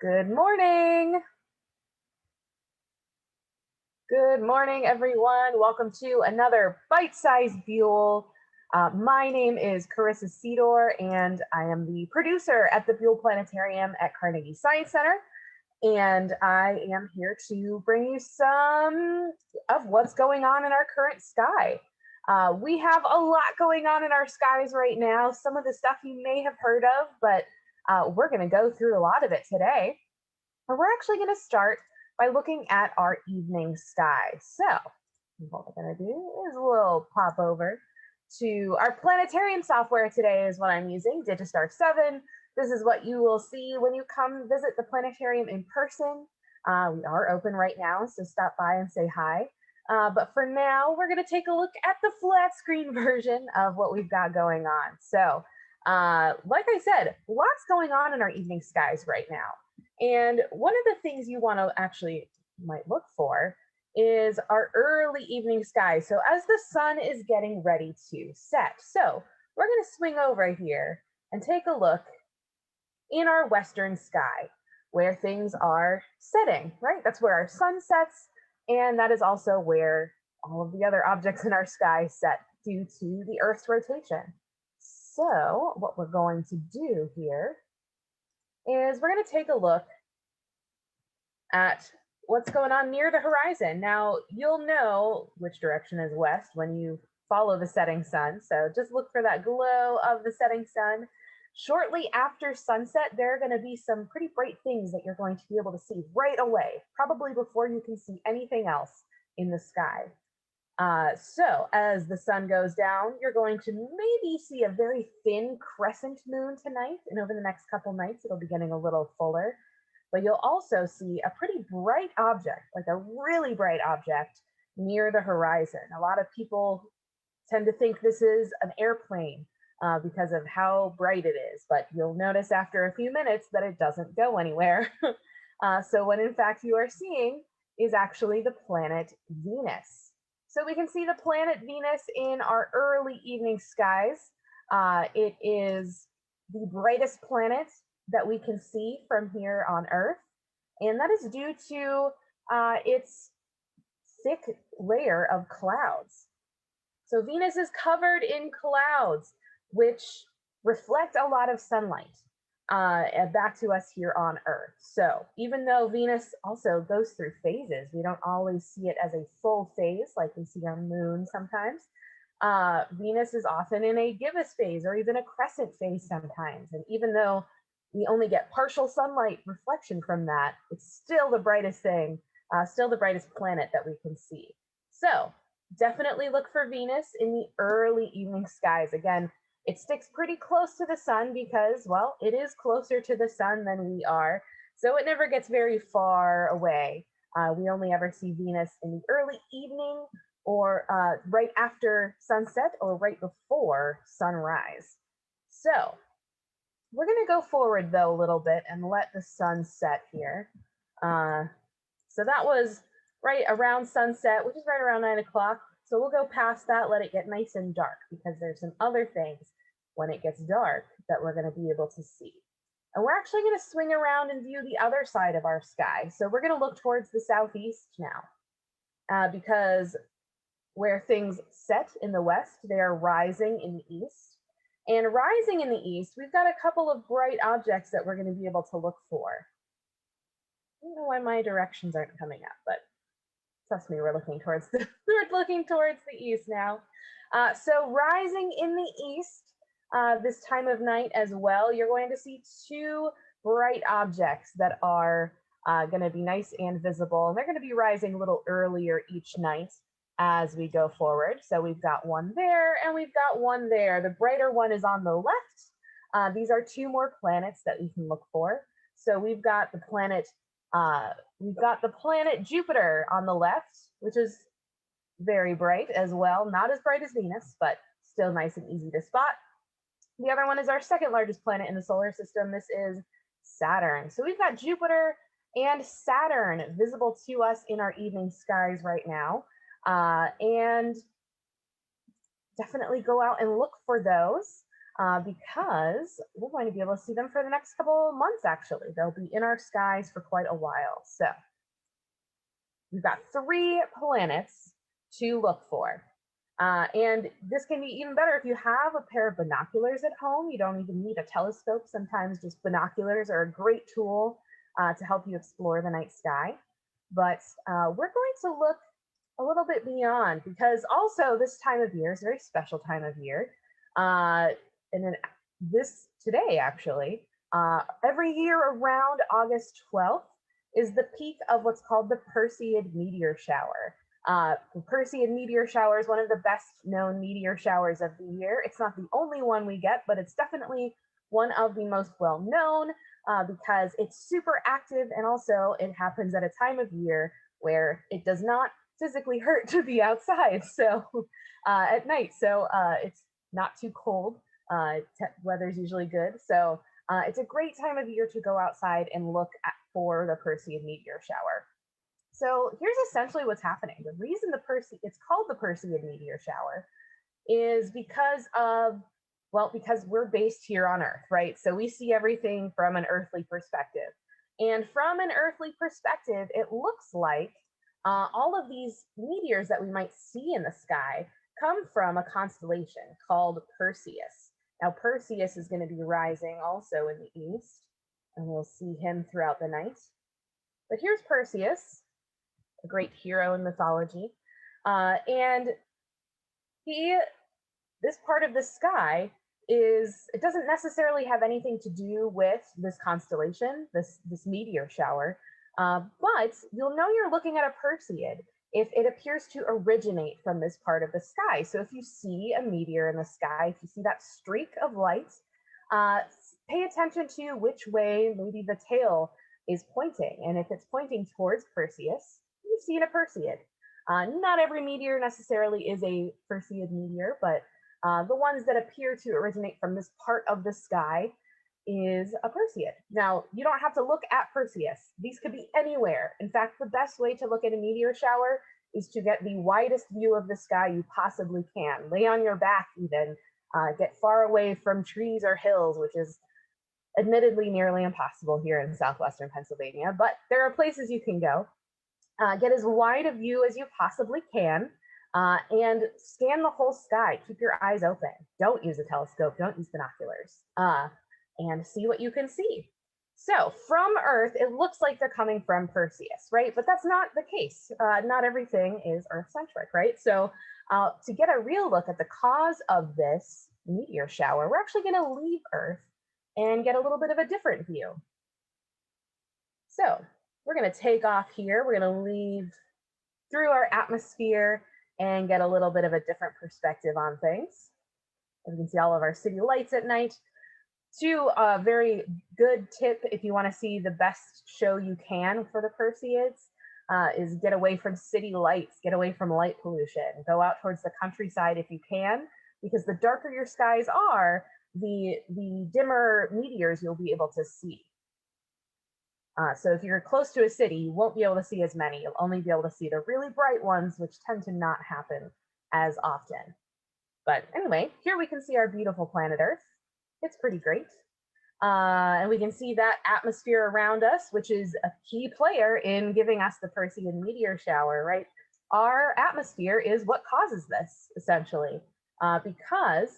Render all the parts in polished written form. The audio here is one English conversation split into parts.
Good morning. Good morning, everyone. Welcome to another bite-sized Buhl. My name is Carissa Cedor, and I am the producer at the Buhl Planetarium at Carnegie Science Center. And I am here to bring you some of what's going on in our current sky. We have a lot going on in our skies right now. Some of the stuff you may have heard of, but we're going to go through a lot of it today. And we're actually going to start by looking at our evening sky. So what we're going to do is we'll pop over to our planetarium software today is what I'm using, Digistar 7. This is what you will see when you come visit the planetarium in person. We are open right now, so stop by and say hi. But for now, we're going to take a look at the flat screen version of what we've got going on. So like I said, lots going on in our evening skies right now. And one of the things you want to actually might look for is our early evening sky. So as the sun is getting ready to set. So we're going to swing over here and take a look in our western sky where things are setting, right? That's where our sun sets. And that is also where all of the other objects in our sky set due to the Earth's rotation. So what we're going to do here is we're going to take a look at what's going on near the horizon. Now, you'll know which direction is west when you follow the setting sun. So just look for that glow of the setting sun. Shortly after sunset, there are going to be some pretty bright things that you're going to be able to see right away, probably before you can see anything else in the sky. So as the sun goes down, you're going to maybe see a very thin crescent moon tonight, and over the next couple nights, it'll be getting a little fuller. But you'll also see a pretty bright object, like a really bright object near the horizon. A lot of people tend to think this is an airplane because of how bright it is, but you'll notice after a few minutes that it doesn't go anywhere. So what in fact you are seeing is actually the planet Venus. So we can see the planet Venus in our early evening skies. It is the brightest planet that we can see from here on Earth, and that is due to its thick layer of clouds. So Venus is covered in clouds, which reflect a lot of sunlight back to us here on Earth. So even though Venus also goes through phases, we don't always see it as a full phase like we see our moon sometimes. Venus is often in a gibbous phase or even a crescent phase sometimes. And even though we only get partial sunlight reflection from that, it's still the brightest thing, still the brightest planet that we can see. So definitely look for Venus in the early evening skies. Again, it sticks pretty close to the sun because, well, it is closer to the sun than we are. So it never gets very far away. We only ever see Venus in the early evening or right after sunset or right before sunrise. So we're going to go forward, though, a little bit and let the sun set here. So that was right around sunset, which is right around 9 o'clock. So we'll go past that, let it get nice and dark, because there's some other things when it gets dark that we're going to be able to see. And we're actually going to swing around and view the other side of our sky. So we're going to look towards the southeast now, because where things set in the west, they are rising in the east. And rising in the east, we've got a couple of bright objects that we're going to be able to look for. I don't know why my directions aren't coming up, but trust me, we're looking towards the east now. So rising in the east this time of night as well, you're going to see two bright objects that are going to be nice and visible. And they're going to be rising a little earlier each night as we go forward. So we've got one there and we've got one there. The brighter one is on the left. These are two more planets that we can look for. So we've got the planet Jupiter on the left, which is very bright as well. Not as bright as Venus, but still nice and easy to spot. The other one is our second largest planet in the solar system. This is Saturn. So we've got Jupiter and Saturn visible to us in our evening skies right now. And definitely go out and look for those. because we're going to be able to see them for the next couple of months, actually. They'll be in our skies for quite a while. So we've got 3 planets to look for. And this can be even better if you have a pair of binoculars at home. You don't even need a telescope. Sometimes just binoculars are a great tool to help you explore the night sky. But we're going to look a little bit beyond, because also this time of year is a very special time of year. And then today, actually, every year around August 12th is the peak of what's called the Perseid meteor shower. The Perseid meteor shower is one of the best known meteor showers of the year. It's not the only one we get, but it's definitely one of the most well known because it's super active, and also it happens at a time of year where it does not physically hurt to be outside. So at night, so it's not too cold. Weather's usually good. So it's a great time of year to go outside and look for the Perseid meteor shower. So here's essentially what's happening. The reason it's called the Perseid meteor shower is because we're based here on Earth, right? So we see everything from an earthly perspective. And from an earthly perspective, it looks like all of these meteors that we might see in the sky come from a constellation called Perseus. Now, Perseus is going to be rising also in the east, and we'll see him throughout the night. But here's Perseus, a great hero in mythology. And this part of the sky it doesn't necessarily have anything to do with this constellation, this meteor shower, but you'll know you're looking at a Perseid if it appears to originate from this part of the sky. So if you see a meteor in the sky, if you see that streak of light, pay attention to which way maybe the tail is pointing. And if it's pointing towards Perseus, you've seen a Perseid. Not every meteor necessarily is a Perseid meteor, but the ones that appear to originate from this part of the sky is a Perseid. Now, you don't have to look at Perseus. These could be anywhere. In fact, the best way to look at a meteor shower is to get the widest view of the sky you possibly can. Lay on your back even, get far away from trees or hills, which is admittedly nearly impossible here in southwestern Pennsylvania, but there are places you can go. Get as wide a view as you possibly can, and scan the whole sky. Keep your eyes open. Don't use a telescope. Don't use binoculars. And see what you can see. So from Earth, it looks like they're coming from Perseus, right? But that's not the case. Not everything is Earth-centric, right? So to get a real look at the cause of this meteor shower, we're actually going to leave Earth and get a little bit of a different view. So we're going to take off here. We're going to leave through our atmosphere and get a little bit of a different perspective on things. As you can see all of our city lights at night. A very good tip if you want to see the best show you can for the Perseids is get away from city lights, get away from light pollution, go out towards the countryside if you can, because the darker your skies are, the dimmer meteors you'll be able to see. So if you're close to a city, you won't be able to see as many. You'll only be able to see the really bright ones, which tend to not happen as often. But anyway, here we can see our beautiful planet Earth. It's pretty great. And we can see that atmosphere around us, which is a key player in giving us the Perseid meteor shower, right? Our atmosphere is what causes this, essentially, because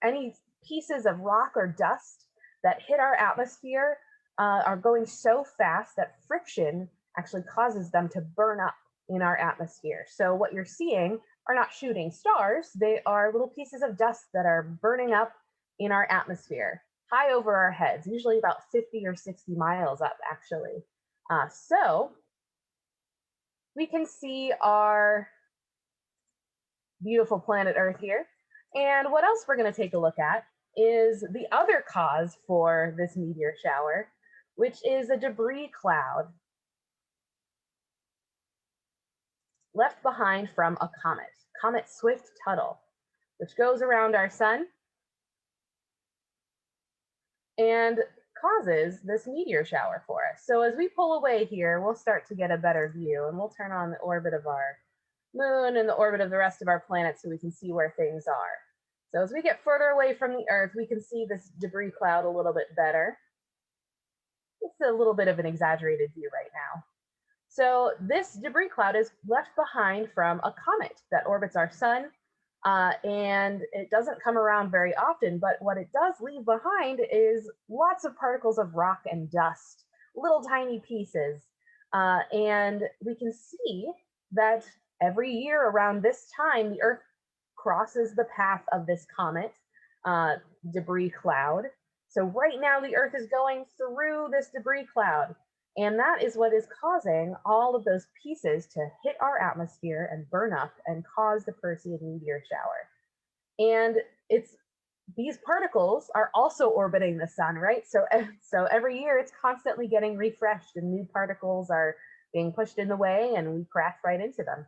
any pieces of rock or dust that hit our atmosphere are going so fast that friction actually causes them to burn up in our atmosphere. So what you're seeing are not shooting stars, they are little pieces of dust that are burning up in our atmosphere, high over our heads, usually about 50 or 60 miles up, actually. So we can see our beautiful planet Earth here. And what else we're going to take a look at is the other cause for this meteor shower, which is a debris cloud left behind from a comet Swift-Tuttle, which goes around our sun and causes this meteor shower for us. So as we pull away here, we'll start to get a better view, and we'll turn on the orbit of our moon and the orbit of the rest of our planets so we can see where things are. So as we get further away from the Earth, we can see this debris cloud a little bit better. It's a little bit of an exaggerated view right now. So this debris cloud is left behind from a comet that orbits our sun, and it doesn't come around very often, but what it does leave behind is lots of particles of rock and dust, little tiny pieces. And we can see that every year around this time, the Earth crosses the path of this comet debris cloud. So right now the Earth is going through this debris cloud, and that is what is causing all of those pieces to hit our atmosphere and burn up and cause the Perseid meteor shower. And it's these particles are also orbiting the sun, right? So every year it's constantly getting refreshed and new particles are being pushed in the way and we crash right into them.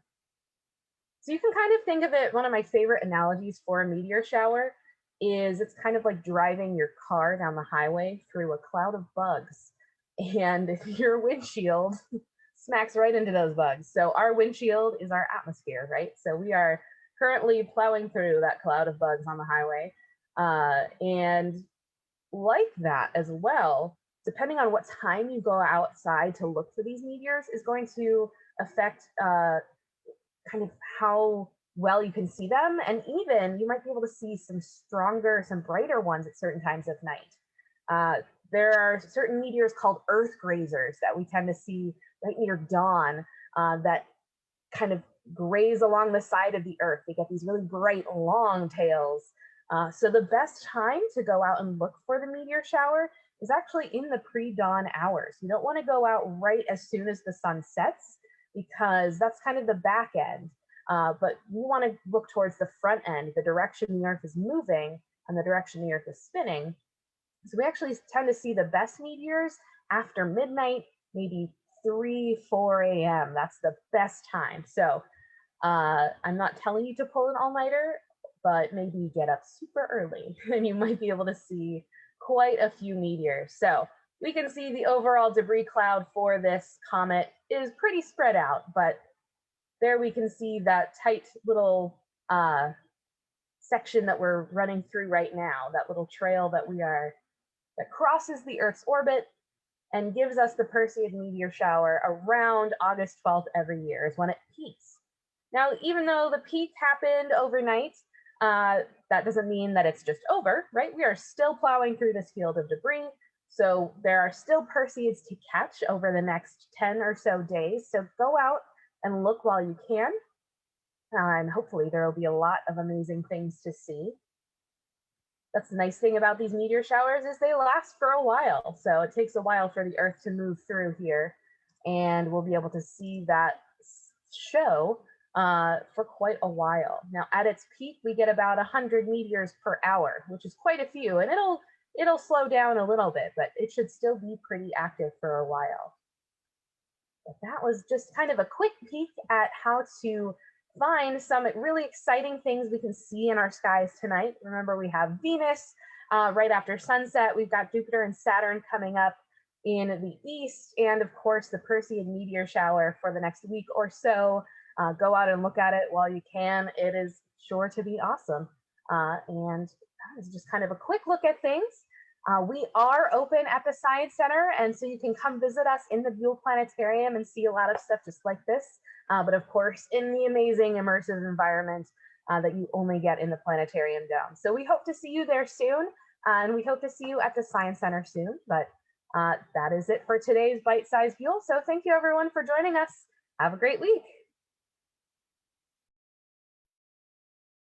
So you can kind of think of it, one of my favorite analogies for a meteor shower is it's kind of like driving your car down the highway through a cloud of bugs. And your windshield smacks right into those bugs. So our windshield is our atmosphere, right? So we are currently plowing through that cloud of bugs on the highway. And like that as well, depending on what time you go outside to look for these meteors is going to affect kind of how well you can see them. And even you might be able to see some stronger, some brighter ones at certain times of night. There are certain meteors called earth grazers that we tend to see right near dawn that kind of graze along the side of the Earth. They get these really bright long tails. So the best time to go out and look for the meteor shower is actually in the pre-dawn hours. You don't want to go out right as soon as the sun sets because that's kind of the back end. But you want to look towards the front end, the direction the Earth is moving and the direction the Earth is spinning. So we actually tend to see the best meteors after midnight, maybe 3, 4 a.m. That's the best time. So I'm not telling you to pull an all-nighter, but maybe get up super early and you might be able to see quite a few meteors. So we can see the overall debris cloud for this comet is pretty spread out, but there we can see that tight little section that we're running through right now, that little trail that that crosses the Earth's orbit and gives us the Perseid meteor shower around August 12th every year is when it peaks. Now, even though the peak happened overnight, that doesn't mean that it's just over, right? We are still plowing through this field of debris. So there are still Perseids to catch over the next 10 or so days. So go out and look while you can. And hopefully there will be a lot of amazing things to see. That's the nice thing about these meteor showers is they last for a while. So it takes a while for the Earth to move through here, and we'll be able to see that show for quite a while. Now, at its peak, we get about 100 meteors per hour, which is quite a few, and it'll slow down a little bit, but it should still be pretty active for a while. But that was just kind of a quick peek at how to find some really exciting things we can see in our skies tonight. Remember, we have Venus right after sunset. We've got Jupiter and Saturn coming up in the east, and of course the Perseid meteor shower for the next week or so. Go out and look at it while you can. It is sure to be awesome. And that is just kind of a quick look at things. We are open at the Science Center, and so you can come visit us in the Buhl Planetarium and see a lot of stuff just like this. But of course, in the amazing immersive environment that you only get in the Planetarium Dome. So we hope to see you there soon, and we hope to see you at the Science Center soon. But that is it for today's Bite Size Buhl. So thank you everyone for joining us. Have a great week.